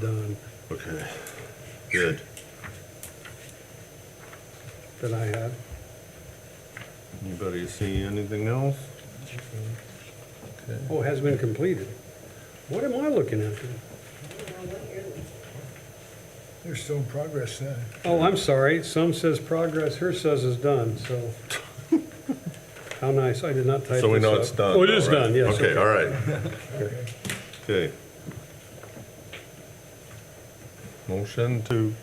done Okay, good. that I had. Anybody see anything else? Okay. Oh, it has been completed. What am I looking at then? They're still in progress then. Oh, I'm sorry. Some says progress, hers says is done, so. How nice. I did not type this up. So we know it's done. Oh, it is all right. done, yes. Okay, all right. Okay. Okay. Motion to,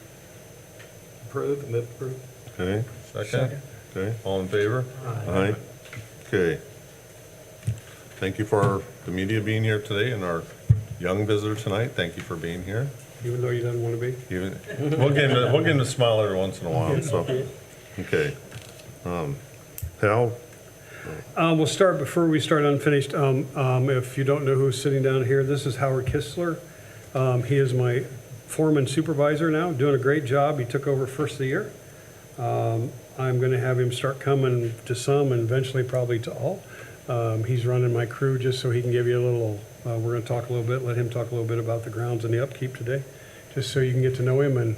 Approve, and approve. okay, second? Second. Okay, all in favor? Aye. Okay. Thank you for the media being here today and our young visitor tonight. Thank you for being here. Even though you don't want to be. Even, we'll get him to smile every once in a while, so, okay. Hal, We'll start, before we start unfinished, if you don't know who's sitting down here, this is Howard Kistler. He is my foreman supervisor now, doing a great job. He took over first of the year. I'm gonna have him start coming to some and eventually probably to all. He's running my crew just so he can give you a little, we're gonna talk a little bit, let him talk a little bit about the grounds and the upkeep today, just so you can get to know him. And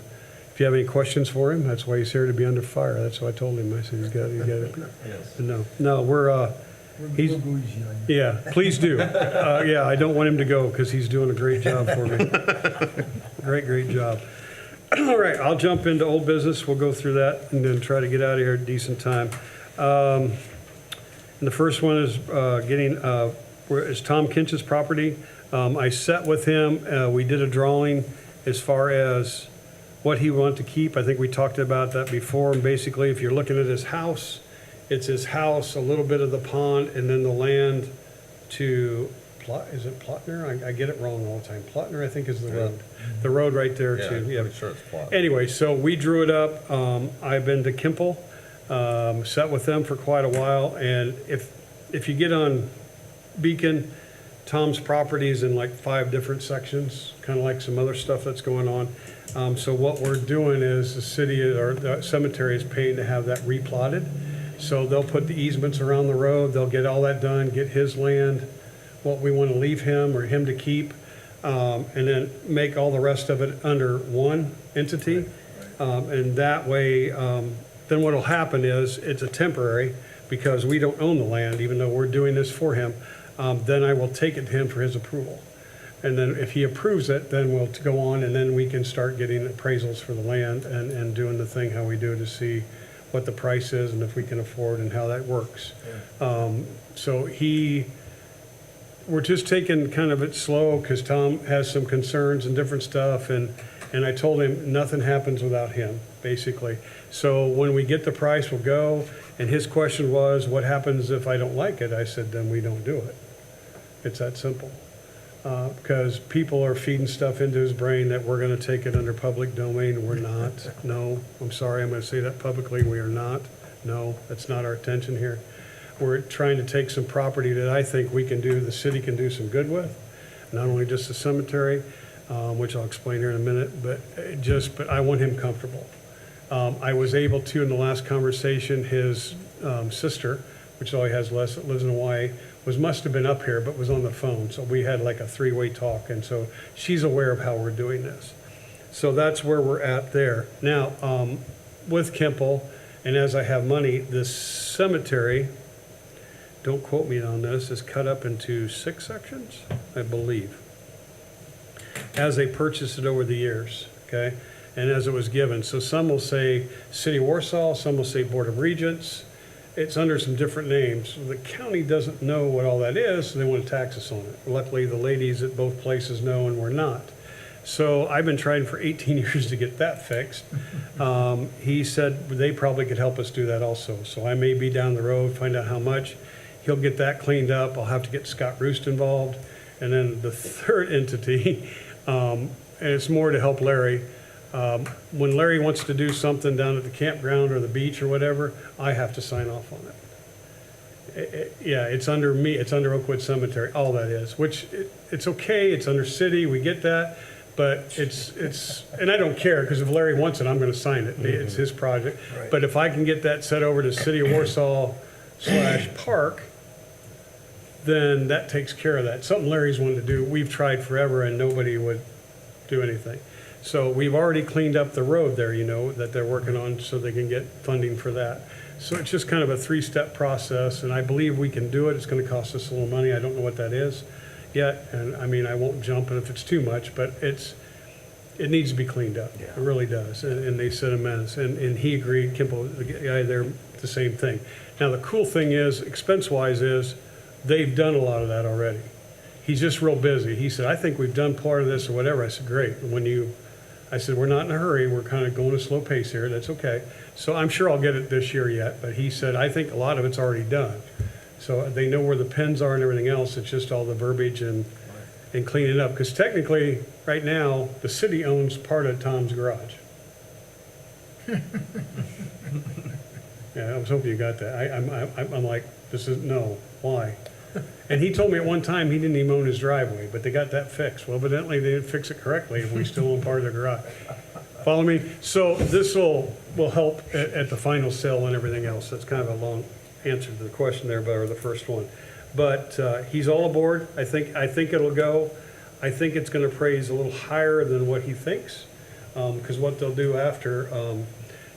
if you have any questions for him, that's why he's here, to be under fire. That's what I told him. I said, he's got it. yes. No, he's, We'll go easy on you. yeah, please do. Yeah, I don't want him to go because he's doing a great job for me. Great job. All right, I'll jump into old business. We'll go through that and then try to get out of here at a decent time. And the first one is is Tom Kinch's property. I sat with him. We did a drawing as far as what he wanted to keep. I think we talked about that before. And basically, if you're looking at his house, it's his house, a little bit of the pond, and then the land to, is it Plotner? I get it wrong all the time. Plotner, I think, is the road. The road right there Yeah, too. I'm Yeah. pretty sure it's plot. Anyway, so we drew it up. I've been to Kimple, sat with them for quite a while. And if you get on Beacon, Tom's property is in like 5 different sections, kind of like some other stuff that's going on. So what we're doing is the city or the cemetery is paying to have that replotted. So they'll put the easements around the road, they'll get all that done, get his land, what we want to leave him or him to keep, and then make all the rest of it under one entity. And that way, then what'll happen is, it's a temporary, because we don't own the land, even though we're doing this for him. Then I will take it to him for his approval. And then if he approves it, then we'll go on, and then we can start getting appraisals for the land and doing the thing how we do to see what the price is and if we can afford and how that works. So we're just taking kind of it slow because Tom has some concerns and different stuff, and I told him nothing happens without him, basically. So when we get the price, we'll go, and his question was, what happens if I don't like it? I said, then we don't do it. It's that simple. Because people are feeding stuff into his brain that we're gonna take it under public domain. We're not. No, I'm sorry, I'm gonna say that publicly, we are not. No, that's not our intention here. We're trying to take some property that I think we can do, the city can do some good with, not only just the cemetery, which I'll explain here in a minute, but I want him comfortable. I was able to, in the last conversation, his sister, which all he has less, that lives in Hawaii, must have been up here, but was on the phone. So we had like a 3-way talk, and so she's aware of how we're doing this. So that's where we're at there. Now, with Kimple, and as I have money, this cemetery, don't quote me on this, is cut up into 6 sections, I believe, as they purchased it over the years, okay? And as it was given. So some will say City of Warsaw, some will say Board of Regents. It's under some different names. The county doesn't know what all that is, so they want to tax us on it. Luckily, the ladies at both places know, and we're not. So I've been trying for 18 years to get that fixed. He said they probably could help us do that also. So I may be down the road, find out how much. He'll get that cleaned up. I'll have to get Scott Roost involved. And then the third entity, and it's more to help Larry. When Larry wants to do something down at the campground or the beach or whatever, I have to sign off on it. Yeah, it's under me, it's under Oakwood Cemetery, all that is, which it's okay, it's under city, we get that, but it's, and I don't care, because if Larry wants it, I'm gonna sign it, it's his project. Right. But if I can get that set over to City of Warsaw / Park, then that takes care of that. Something Larry's wanted to do, we've tried forever and nobody would do anything. So we've already cleaned up the road there, that they're working on so they can get funding for that. So it's just kind of a 3-step process, and I believe we can do it. It's gonna cost us a little money. I don't know what that is yet, and I mean, I won't jump it if it's too much, but it needs to be cleaned up. It really does, and they said immense, and he agreed, Kimple, the guy there, the same thing. Now, the cool thing is, expense-wise is, they've done a lot of that already. He's just real busy. He said, I think we've done part of this or whatever. I said, great. I said, we're not in a hurry. We're kind of going a slow pace here. That's okay. So I'm sure I'll get it this year yet, but he said, I think a lot of it's already done. So they know where the pins are and everything else. It's just all the verbiage and cleaning it up. Because technically, right now, the city owns part of Tom's garage. Yeah, I was hoping you got that. I'm like, no, why? And he told me at one time he didn't even own his driveway, but they got that fixed. Well, evidently they didn't fix it correctly if we still own part of the garage. Follow me? So this will help at the final sale and everything else. That's kind of a long answer to the question there, or the first one. But he's all aboard. I think it'll go. I think it's going to appraise a little higher than what he thinks, because what they'll do after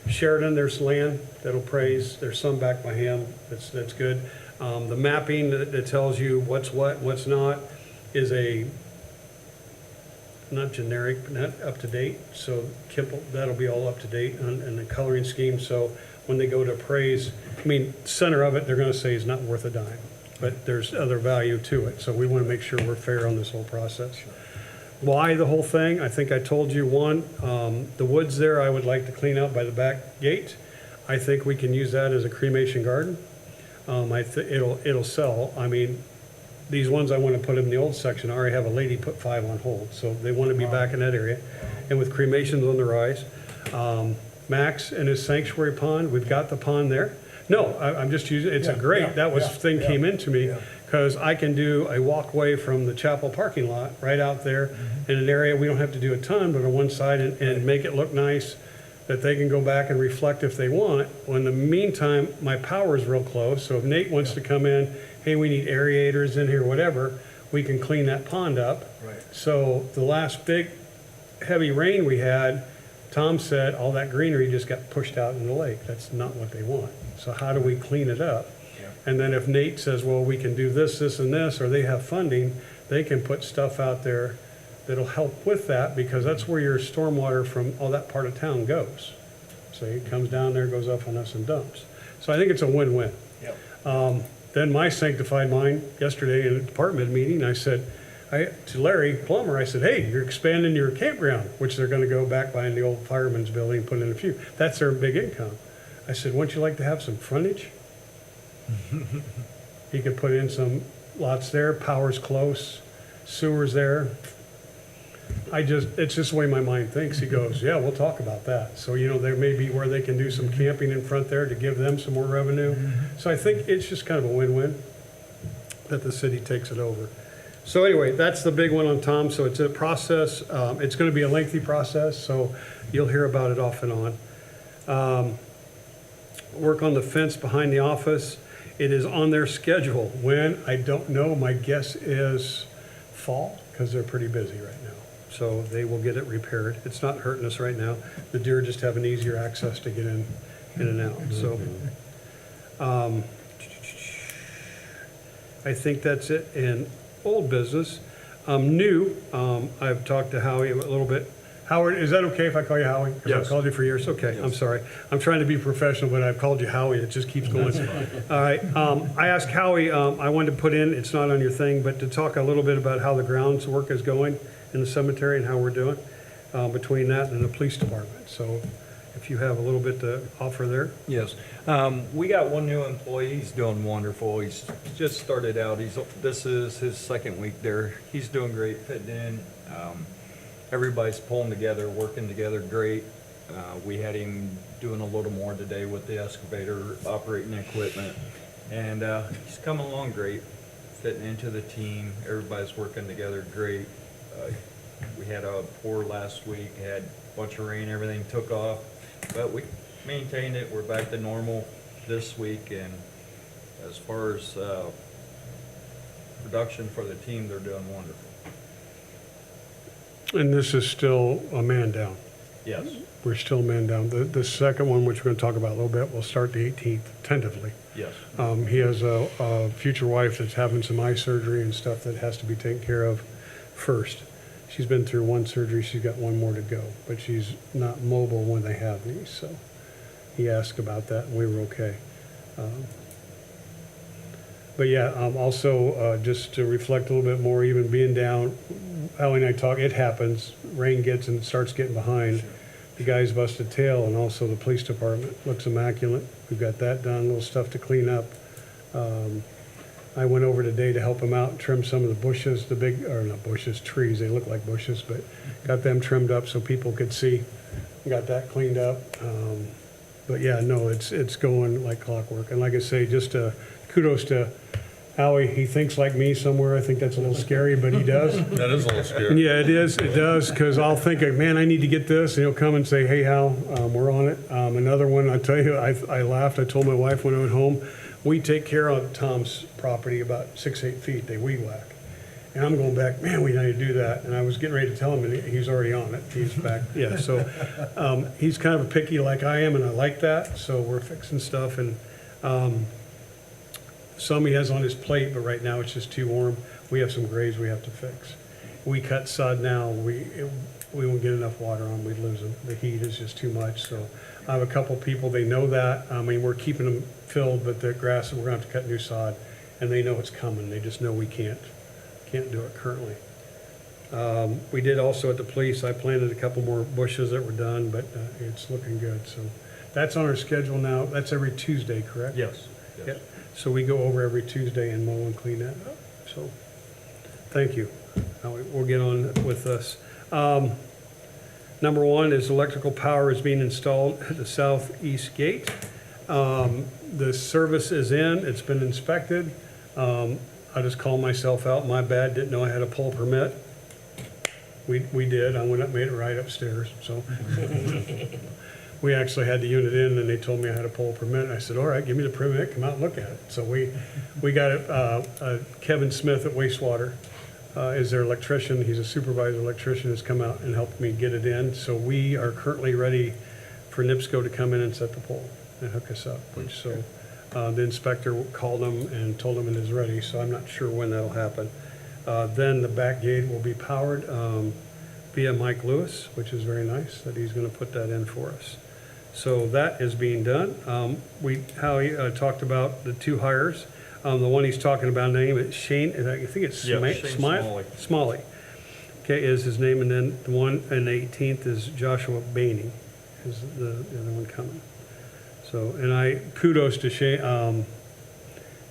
Sheridan, there's land that'll appraise. There's some back by him. That's good. The mapping that tells you what's what, what's not, is not generic, but not up to date. So Kimple, that'll be all up to date in the coloring scheme. So when they go to appraise, center of it, they're going to say is not worth a dime, but there's other value to it. So we want to make sure we're fair on this whole process. Why the whole thing? I think I told you one, the woods there I would like to clean out by the back gate. I think we can use that as a cremation garden. It'll sell. These ones I want to put in the old section, I already have a lady put 5 on hold, so they want to be back in that area. And with cremations on the rise, Max and his sanctuary pond, we've got the pond there. No, I'm just using, it's came into me, because I can do a walkway from the chapel parking lot right out there in an area, we don't have to do a ton, but on one side and make it look nice, that they can go back and reflect if they want. Well, in the meantime, my power is real close, so if Nate wants to come in, hey, we need aerators in here, whatever, we can clean that pond up. Right. So the last big heavy rain we had, Tom said all that greenery just got pushed out in the lake. That's not what they want. So how do we clean it up? Yeah. And then if Nate says, well, we can do this, this, and this, or they have funding, they can put stuff out there that'll help with that, because that's where your stormwater from all that part of town goes. So it comes down there, goes up on us and dumps. So I think it's a win-win. Yep. Then my sanctified mind, yesterday in a department meeting, I said, to Larry Plummer, I said, hey, you're expanding your campground, which they're gonna go back behind the old fireman's building and put in a few. That's their big income. I said, wouldn't you like to have some frontage? He could put in some lots there, power's close, sewer's there. It's just the way my mind thinks. He goes, yeah, we'll talk about that. So, there may be where they can do some camping in front there to give them some more revenue. So I think it's just kind of a win-win that the city takes it over. So anyway, that's the big one on Tom. So it's a process. It's going to be a lengthy process, so you'll hear about it off and on. Work on the fence behind the office. It is on their schedule. When? I don't know. My guess is fall, because they're pretty busy right now. So they will get it repaired. It's not hurting us right now. The deer just have an easier access to get in and out. So I think that's it in old business. New, I've talked to Howie a little bit. Howard, is that okay if I call you Howie? Yes. I've called you for years. Okay, I'm sorry. I'm trying to be professional, but I've called you Howie. It just keeps going. All right. I asked Howie, I wanted to put in, it's not on your thing, but to talk a little bit about how the grounds work is going in the cemetery and how we're doing between that and the police department. So if you have a little bit to offer there. Yes. We got one new employee. He's doing wonderful. He's just started out. This is his second week there. He's doing great, fitting in. Everybody's pulling together, working together great. We had him doing a little more today with the excavator, operating equipment. And he's coming along great, fitting into the team. Everybody's working together great. We had a pour last week, had a bunch of rain, everything took off. But we maintained it. We're back to normal this week. And as far as production for the team, they're doing wonderful. And this is still a man down. Yes. We're still a man down. The second one, which we're going to talk about a little bit, will start the 18th, tentatively. Yes. He has a future wife that's having some eye surgery and stuff that has to be taken care of first. She's been through one surgery, she's got one more to go, but she's not mobile when they have these, so he asked about that, and we were okay. But yeah, also, just to reflect a little bit more, even being down, Ally and I talk, it happens, rain gets and starts getting behind. The guy's busted tail, and also the police department looks immaculate. We've got that done, little stuff to clean up. I went over today to help him out and trim some of the bushes, the big, or not bushes, trees, they look like bushes, but got them trimmed up so people could see. Got that cleaned up. But yeah, no, it's going like clockwork. And like I say, just kudos to Howie. He thinks like me somewhere. I think that's a little scary, but he does. That is a little scary. Yeah, it is. It does, because I'll think, man, I need to get this, and he'll come and say, hey, Hal, we're on it. Another one, I tell you, I laughed. I told my wife when I went home, we take care of Tom's property about 6-8 feet. They weed whack. And I'm going back, man, we need to do that. And I was getting ready to tell him, and he's already on it. He's back. Yeah, so he's kind of a picky like I am, and I like that. So we're fixing stuff. And some he has on his plate, but right now it's just too warm. We have some graves we have to fix. We cut sod now. We won't get enough water on. We'd lose them. The heat is just too much. So I have a couple people, they know that. I mean, we're keeping them filled, but the grass, we're going to have to cut new sod. And they know it's coming. They just know we can't do it currently. We did also at the police, I planted a couple more bushes that were done, but it's looking good. So that's on our schedule now. That's every Tuesday, correct? Yes. Yep. So we go over every Tuesday and mow and clean that up. So, thank you. Now we'll get on with this. Number one is electrical power is being installed at the southeast gate. The service is in, it's been inspected. I just called myself out, my bad, didn't know I had a pole permit. We did, I went up, made it right upstairs, so. We actually had the unit in, and they told me I had a pole permit. I said, all right, give me the permit, come out and look at it. So we got it, Kevin Smith at Wastewater is their electrician. He's a supervisor electrician, has come out and helped me get it in. So we are currently ready for NIPSCO to come in and set the pole and hook us up. So the inspector called him and told him it is ready, so I'm not sure when that'll happen. Then the back gate will be powered via Mike Lewis, which is very nice that he's going to put that in for us. So that is being done. Howie talked about the two hires. The one he's talking about, name is Shane, and I think it's Yeah, Shane Smalley. Okay, is his name, and then the one on the 18th is Joshua Bainey, is the other one coming. So, and kudos to Shane.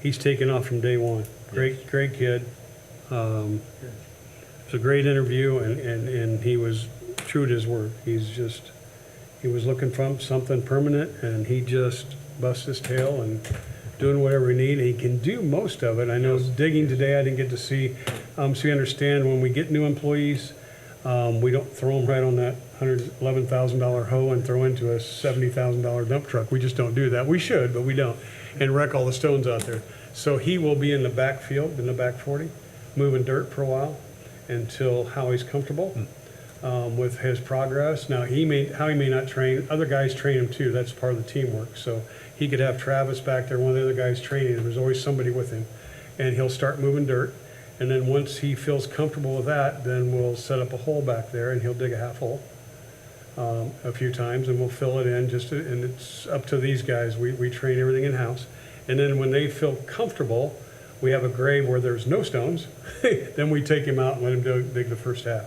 He's taken off from day one. Great kid. It was a great interview, and he was true to his word. He was looking for something permanent, and he just busted his tail and doing whatever we need. He can do most of it. I know digging today, I didn't get to see. So you understand, when we get new employees, we don't throw them right on that $111,000 hoe and throw into a $70,000 dump truck. We just don't do that. We should, but we don't, and wreck all the stones out there. So he will be in the back field, in the back 40, moving dirt for a while until Howie's comfortable with his progress. Now, Howie may not train, other guys train him too. That's part of the teamwork. So he could have Travis back there, one of the other guys training him. There's always somebody with him, and he'll start moving dirt. And then once he feels comfortable with that, then we'll set up a hole back there, and he'll dig a half hole a few times, and we'll fill it in. And it's up to these guys. We train everything in-house. And then when they feel comfortable, we have a grave where there's no stones. Then we take him out and let him dig the first half.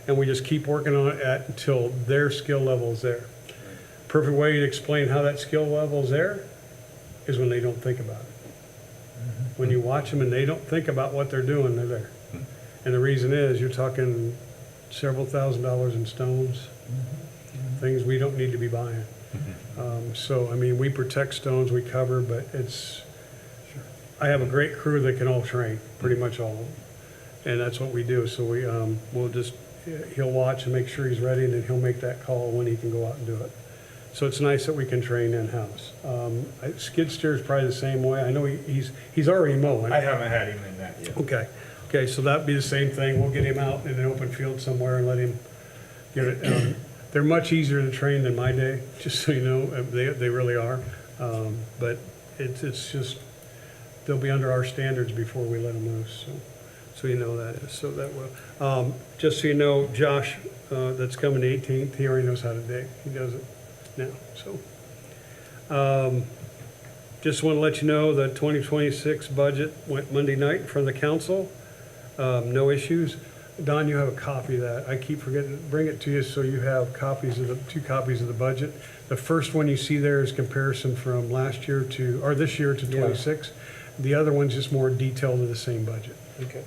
And we just keep working on it until their skill level is there. Perfect way to explain how that skill level is there is when they don't think about it. When you watch them and they don't think about what they're doing, they're there. And the reason is you're talking several $1,000s in stones, things we don't need to be buying. So, I mean, we protect stones, we cover, but I have a great crew that can all train, pretty much all of them. And that's what we do. So he'll watch and make sure he's ready, and then he'll make that call when he can go out and do it. So it's nice that we can train in-house. Skid steer is probably the same way. I know he's already mowing. I haven't had him in that yet. Okay, Okay, so that'd be the same thing. We'll get him out in an open field somewhere and let him get it. They're much easier to train than my day, just so you know. They really are. But it's just, they'll be under our standards before we let them loose, so you know that is. So that will, just so you know, Josh, that's coming the 18th, he already knows how to dig. He does it now, so. Just want to let you know the 2026 budget went Monday night in front of the council. No issues. Don, you have a copy of that. I keep forgetting to bring it to you, so you have copies of two copies of the budget. The first one you see there is comparison from last year or this year to 26. The other one's just more detailed to the same budget. Okay.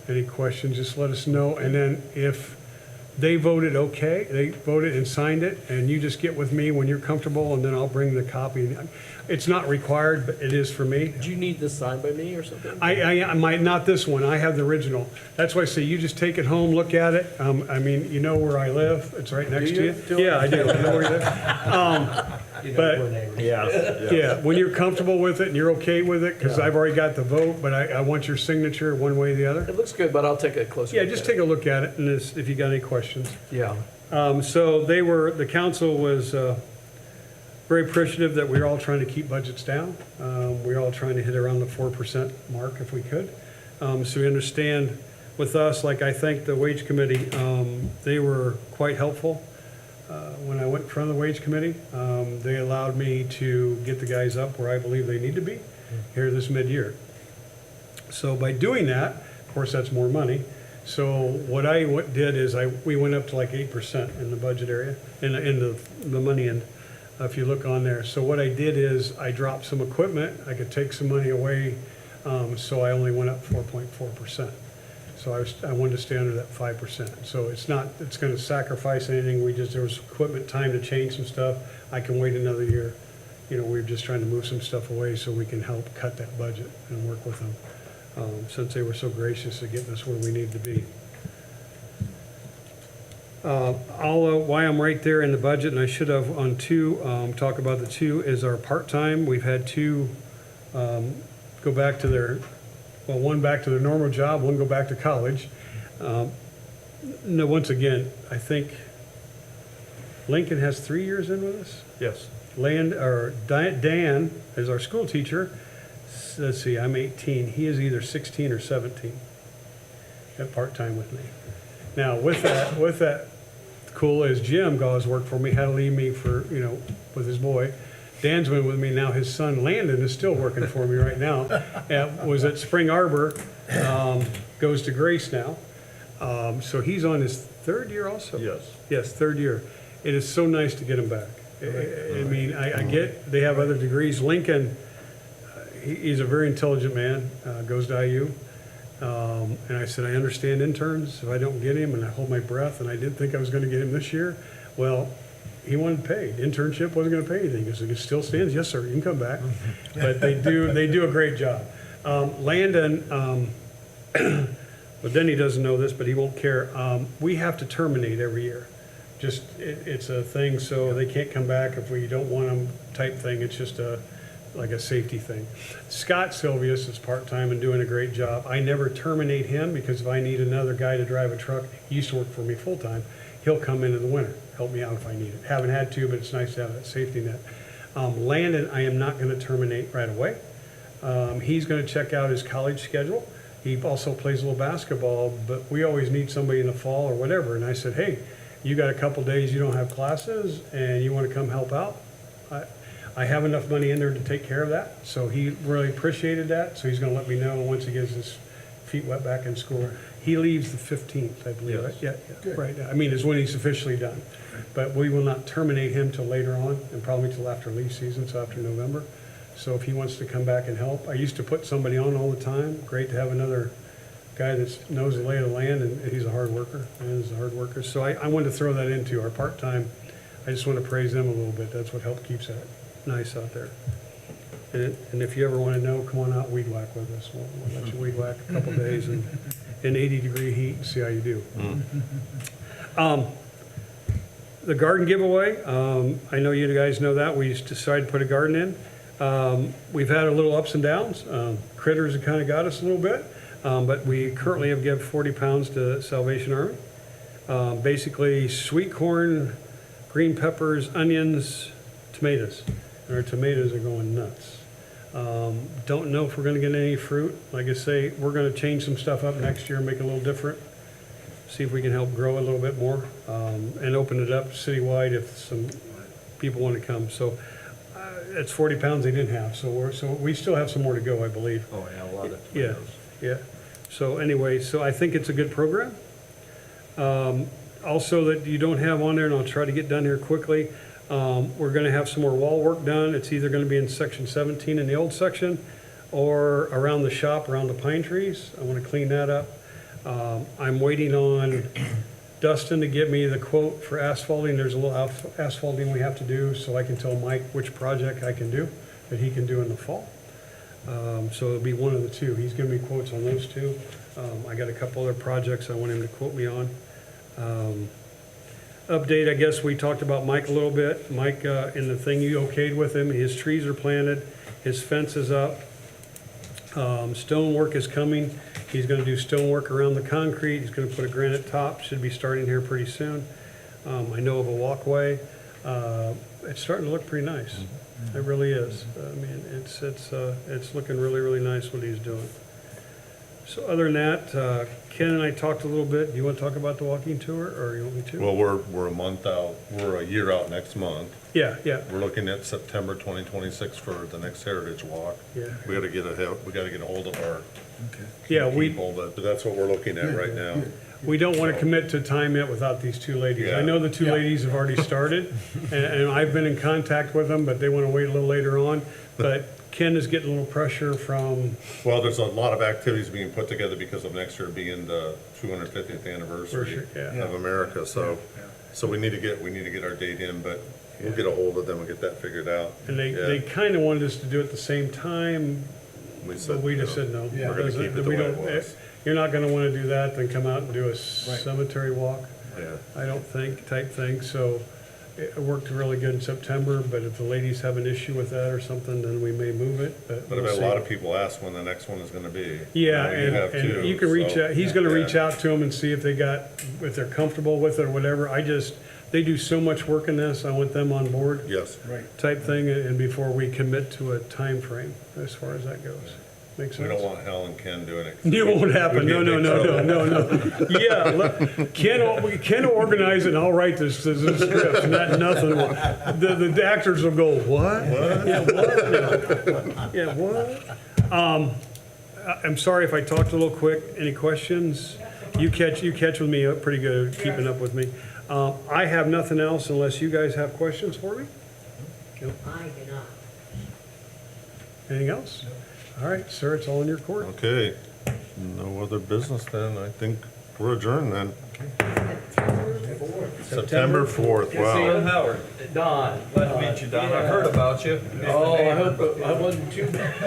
Any questions, just let us know. And then if they voted okay, they voted and signed it, and you just get with me when you're comfortable, and then I'll bring the copy. It's not required, but it is for me. Do you need this signed by me or something? I might, not this one, I have the original. That's why I say you just take it home, look at it. I mean, you know where I live, it's right next to you. Yeah, I do, I know where you live. But, yeah, when you're comfortable with it and you're okay with it, because I've already got the vote, but I want your signature one way or the other. It looks good, but I'll take a closer Yeah, look just at take a look at it, and if you got any questions. it. Yeah. So the council was very appreciative that we're all trying to keep budgets down. We're all trying to hit around the 4% mark if we could. So we understand with us, like I thank the wage committee, they were quite helpful. When I went in front of the wage committee, they allowed me to get the guys up where I believe they need to be here this mid-year. So by doing that, of course, that's more money. So what I did is we went up to like 8% in the budget area, in the money end, if you look on there. So what I did is I dropped some equipment, I could take some money away, so I only went up 4.4%. So I wanted to stay under that 5%. So it's gonna sacrifice anything, there was equipment time to change some stuff. I can wait another year. You know, we're just trying to move some stuff away so we can help cut that budget and work with them. Since they were so gracious at getting us where we need to be. Why I'm right there in the budget, and I should have on two, talk about the two, is our part-time. We've had two go back to one back to their normal job, one go back to college. No, once again, I think Lincoln has 3 years in with us. Yes. Dan is our school teacher. Let's see, I'm 18. He is either 16 or 17 at part-time with me. Now, with that, cool as Jim Gauze worked for me, had to leave me for, with his boy. Dan's been with me now. His son Landon is still working for me right now. Was at Spring Arbor, goes to Grace now. So he's on his third year also? Yes. Yes, third year. It is so nice to get him back. I mean, I get, they have other degrees. Lincoln, he's a very intelligent man, goes to IU. And I said, I understand interns, if I don't get him, and I hold my breath, and I didn't think I was gonna get him this year. Well, he wanted paid. Internship wasn't gonna pay anything. He goes, it still stands, yes, sir, you can come back. But they do a great job. Landon, but then he doesn't know this, but he won't care. We have to terminate every year. Just, it's a thing, so they can't come back if we don't want them type thing. It's just like a safety thing. Scott Silvius is part-time and doing a great job. I never terminate him because if I need another guy to drive a truck, he used to work for me full-time, he'll come in the winter, help me out if I need it. Haven't had to, but it's nice to have that safety net. Landon, I am not gonna terminate right away. He's gonna check out his college schedule. He also plays a little basketball, but we always need somebody in the fall or whatever. And I said, hey, you got a couple days you don't have classes and you wanna come help out? I have enough money in there to take care of that. So he really appreciated that. So he's gonna let me know once he gets his feet wet back in school. He leaves the 15th, I believe, right? Yeah, right. I mean, is when he's officially done. But we will not terminate him till later on and probably till after leaf season, so after November. So if he wants to come back and help, I used to put somebody on all the time. Great to have another guy that knows the lay of the land, and he's a hard worker, and is a hard worker. So I wanted to throw that into our part-time. I just want to praise them a little bit. That's what helped keeps that nice out there. And if you ever want to know, come on out and weed whack with us. We'll let you weed whack a couple days in 80-degree heat and see how you do. The garden giveaway, I know you guys know that. We decided to put a garden in. We've had a little ups and downs. Critters have kind of got us a little bit. But we currently have given 40 pounds to Salvation Army. Basically, sweet corn, green peppers, onions, tomatoes. And our tomatoes are going nuts. Don't know if we're gonna get any fruit. Like I say, we're gonna change some stuff up next year, make it a little different. See if we can help grow a little bit more, and open it up citywide if some people want to come. So, it's 40 pounds they didn't have, so we still have some more to go, I believe. Oh, yeah, a lot of Yeah, tomatoes. yeah. So anyway, so I think it's a good program. Also that you don't have on there, and I'll try to get done here quickly, we're gonna have some more wall work done. It's either gonna be in section 17 in the old section, or around the shop, around the pine trees. I wanna clean that up. I'm waiting on Dustin to get me the quote for asphalting. There's a little asphalting we have to do, so I can tell Mike which project I can do, that he can do in the fall. So it'll be one of the two. He's giving me quotes on those two. I got a couple other projects I want him to quote me on. Update, I guess we talked about Mike a little bit. Mike, in the thing you okayed with him, his trees are planted, his fence is up. Stonework is coming. He's gonna do stonework around the concrete. He's gonna put a granite top, should be starting here pretty soon. I know of a walkway. It's starting to look pretty nice. It really is. I mean, it's looking really, really nice what he's doing. So other than that, Ken and I talked a little bit. Do you want to talk about the walking tour, or you want me to? Well, we're a month out, we're a year out next month. Yeah, yeah, We're looking at September 2026 for the next Heritage Walk. yeah. We gotta get a hold of our Yeah, people, but that's what we're looking at right now. we don't want to commit to time yet without these two ladies. I Yeah. know the two ladies have already started, and I've been in contact with them, but they want to wait a little later on. But Ken is getting a little pressure from, Well, there's a lot of activities being put together because of next year being the 250th anniversary Yeah. of America, so we need to get our date in, but we'll get a hold of them and get that figured out. and they Yeah. kind of wanted us to do it at the same time, We but said, we no. just said no. Yeah. We're gonna keep it the We way don't- it was. You're not going to want to do that, then come out and do a cemetery walk. Yeah. I don't think, type thing, so it worked really good in September, but if the ladies have an issue with that or something, then we may move it, but But I've we'll had see. a lot of people ask when the next one is gonna be. Yeah, You have and too, you can reach so, out, he's gonna reach yeah. out to them and see if if they're comfortable with it or whatever. They do so much work in this, I want them on board Yes, Right. type thing, and before we commit to a time frame as far as that goes. Make we sense? don't want Hal and Ken doing it. It won't happen, We'd no, be no, in no, big no, trouble. no, no. Yeah, Ken will organize it, and I'll write this script, nothing. The actors will go, what? Yeah, what? Yeah, what? I'm sorry if I talked a little quick. Any questions? You catch with me up pretty good, keeping up with me. I have nothing else unless you guys have questions for me. I do not. Anything else? All right, sir, it's all in your court. Okay, no other business then, I think we're adjourned then. September 4th, Son wow. Howard. Don. Glad to meet you, Don. I heard about you. Oh, I hope I wasn't too bad.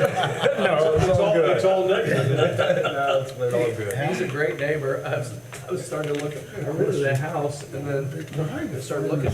No, it's all negative. No, it's been all good. He's a great neighbor. I was starting to look, I rented a house and then I started looking